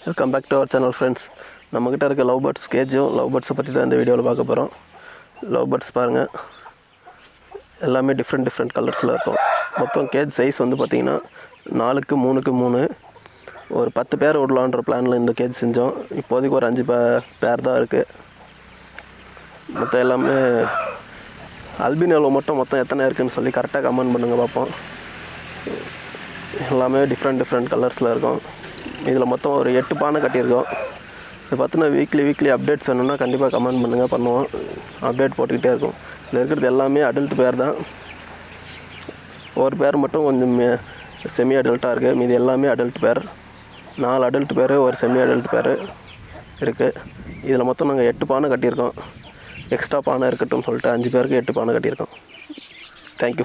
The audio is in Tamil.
Welcome back to our channel friends. நம்மக்கிட்ட இருக்க லவ் பேர்ட்ஸ் கேஜும் லவ் பேர்ட்ஸை பற்றி தான் இந்த வீடியோவில் பார்க்க போகிறோம். லவ் பேர்ட்ஸ் பாருங்கள், எல்லாமே டிஃப்ரெண்ட் கலர்ஸில் இருக்கும். மொத்தம் கேஜ் சைஸ் வந்து பார்த்திங்கன்னா 4க்கு 3க்கு 3 ஒரு 10 பேர் விடலான்ற பிளானில் இந்த கேஜ் செஞ்சோம். இப்போதைக்கு ஒரு 5 பேர் தான் இருக்குது. மொத்தம் எல்லாமே அல்பினோவில் மொத்தம் எத்தனை இருக்குதுன்னு சொல்லி கரெக்டாக கமெண்ட் பண்ணுங்கள் பார்ப்போம். எல்லாமே டிஃப்ரெண்ட் கலர்ஸில் இருக்கும். இதில் மொத்தம் ஒரு 8 பானை கட்டியிருக்கோம். இது பார்த்தினா வீக்லி அப்டேட்ஸ் வேணும்னா கண்டிப்பாக கமெண்ட் பண்ணுங்கள், பண்ணுவோம். அப்டேட் போட்டுக்கிட்டே இருக்கும். இதில் இருக்கிறது எல்லாமே அடல்ட் பேர் தான். ஒரு பேர் மட்டும் கொஞ்சம் செமி அடல்ட்டாக இருக்குது. மீது எல்லாமே அடல்ட் பேர். 4 அடல்ட் பேர், ஒரு செமி அடல்ட் பேர் இருக்குது. இதில் மொத்தம் நாங்கள் 8 பானை கட்டியிருக்கோம். எக்ஸ்ட்ரா பானை இருக்கட்டும் சொல்லிட்டு 5 பேருக்கு 8 பானை கட்டியிருக்கோம். தேங்க்யூ.